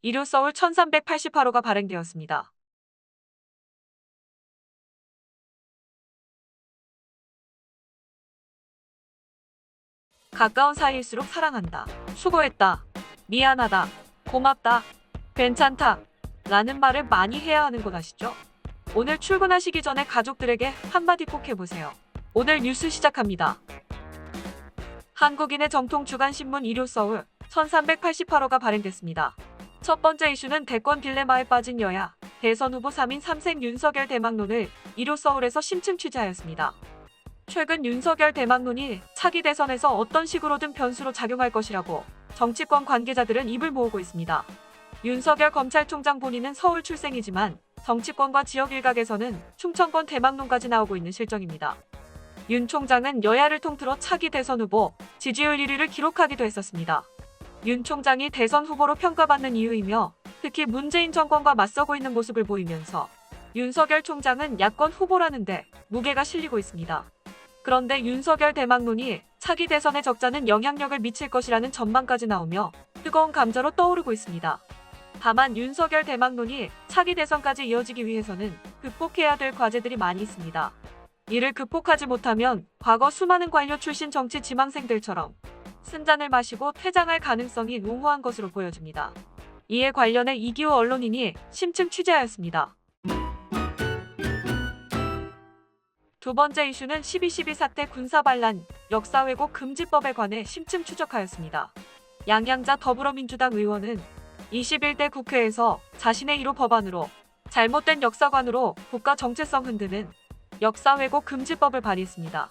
이루서울 1388호가 발행되었습니다. 가까운 사이일수록 사랑한다, 수고했다, 미안하다, 고맙다, 괜찮다 라는 말을 많이 해야 하는 것 아시죠? 오늘 출근하시기 전에 가족들에게 한마디 꼭 해보세요. 오늘 뉴스 시작합니다. 한국인의 정통 주간신문 이루서울 1388호가 발행됐습니다. 첫 번째 이슈는 대권 딜레마에 빠진 여야, 대선 후보 3인 3생 윤석열 대망론을 이루서울에서 심층 취재하였습니다. 최근 윤석열 대망론이 차기 대선에서 어떤 식으로든 변수로 작용할 것이라고 정치권 관계자들은 입을 모으고 있습니다. 윤석열 검찰총장 본인은 서울 출생이지만 정치권과 지역 일각에서는 충청권 대망론까지 나오고 있는 실정입니다. 윤 총장은 여야를 통틀어 차기 대선 후보 지지율 1위를 기록하기도 했었습니다. 윤 총장이 대선 후보로 평가받는 이유이며 특히 문재인 정권과 맞서고 있는 모습을 보이면서 윤석열 총장은 야권 후보라는데 무게가 실리고 있습니다. 그런데 윤석열 대망론이 차기 대선에 적잖은 영향력을 미칠 것이라는 전망까지 나오며 뜨거운 감자로 떠오르고 있습니다. 다만 윤석열 대망론이 차기 대선까지 이어지기 위해서는 극복해야 될 과제들이 많이 있습니다. 이를 극복하지 못하면 과거 수많은 관료 출신 정치 지망생들처럼 쓴잔을 마시고 퇴장할 가능성이 농후한 것으로 보여집니다. 이에 관련해 이기호 언론인이 심층 취재하였습니다. 두 번째 이슈는 12.12 사태 군사반란, 역사 왜곡 금지법에 관해 심층 추적하였습니다. 양양자 더불어민주당 의원은 21대 국회에서 자신의 1호 법안으로 잘못된 역사관으로 국가 정체성 흔드는 역사 왜곡 금지법을 발의했습니다.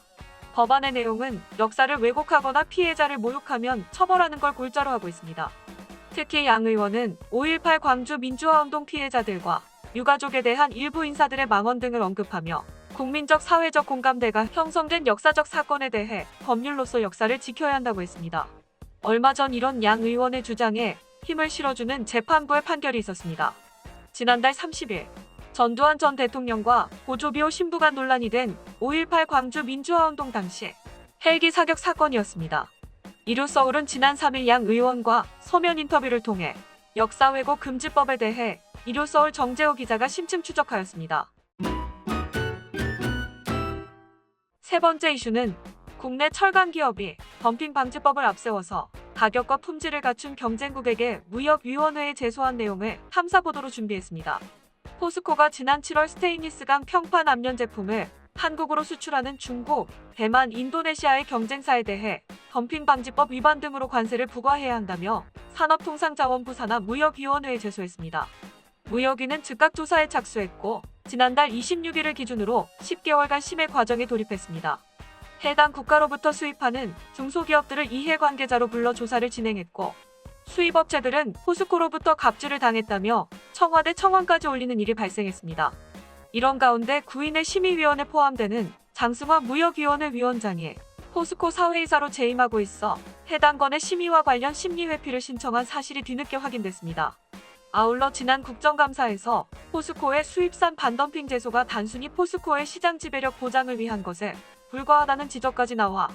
법안의 내용은 역사를 왜곡하거나 피해자를 모욕하면 처벌하는 걸 골자로 하고 있습니다. 특히 양 의원은 5.18 광주 민주화운동 피해자들과 유가족에 대한 일부 인사들의 망언 등을 언급하며 국민적 사회적 공감대가 형성된 역사적 사건에 대해 법률로서 역사를 지켜야 한다고 했습니다. 얼마 전 이런 양 의원의 주장에 힘을 실어주는 재판부의 판결이 있었습니다. 지난달 30일 전두환 전 대통령과 고조비오 신부가 논란이 된 5.18 광주 민주화운동 당시 헬기 사격 사건이었습니다. 이루서울은 지난 3일 양 의원과 서면 인터뷰를 통해 역사 왜곡 금지법에 대해 이루서울 정재호 기자가 심층 추적하였습니다. 세 번째 이슈는 국내 철강 기업이 덤핑 방지법을 앞세워서 가격과 품질을 갖춘 경쟁국에게 무역위원회에 제소한 내용을 탐사보도로 준비했습니다. 포스코가 지난 7월 스테인리스강 평판 압련 제품을 한국으로 수출하는 중국, 대만, 인도네시아의 경쟁사에 대해 덤핑 방지법 위반 등으로 관세를 부과해야 한다며 산업통상자원부 산하 무역위원회에 제소했습니다. 무역위는 즉각 조사에 착수했고 지난달 26일을 기준으로 10개월간 심의 과정에 돌입했습니다. 해당 국가로부터 수입하는 중소기업들을 이해관계자로 불러 조사를 진행했고 수입업체들은 포스코로부터 갑질을 당했다며 청와대 청원까지 올리는 일이 발생했습니다. 이런 가운데 구인의 심의위원에 포함되는 장승화 무역위원회 위원장이 포스코 사회이사로 재임하고 있어 해당 건의 심의와 관련 심리회피를 신청한 사실이 뒤늦게 확인됐습니다. 아울러 지난 국정감사에서 포스코의 수입산 반덤핑 제소가 단순히 포스코의 시장 지배력 보장을 위한 것에 불과하다는 지적까지 나와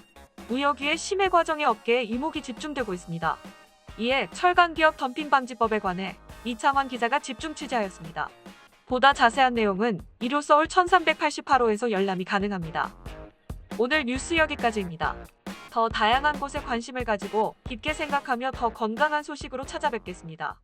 무역위의 심의 과정에 업계의 이목이 집중되고 있습니다. 이에 철강기업 덤핑방지법에 관해 이창환 기자가 집중 취재하였습니다. 보다 자세한 내용은 이루서울 1388호에서 열람이 가능합니다. 오늘 뉴스 여기까지입니다. 더 다양한 곳에 관심을 가지고 깊게 생각하며 더 건강한 소식으로 찾아뵙겠습니다.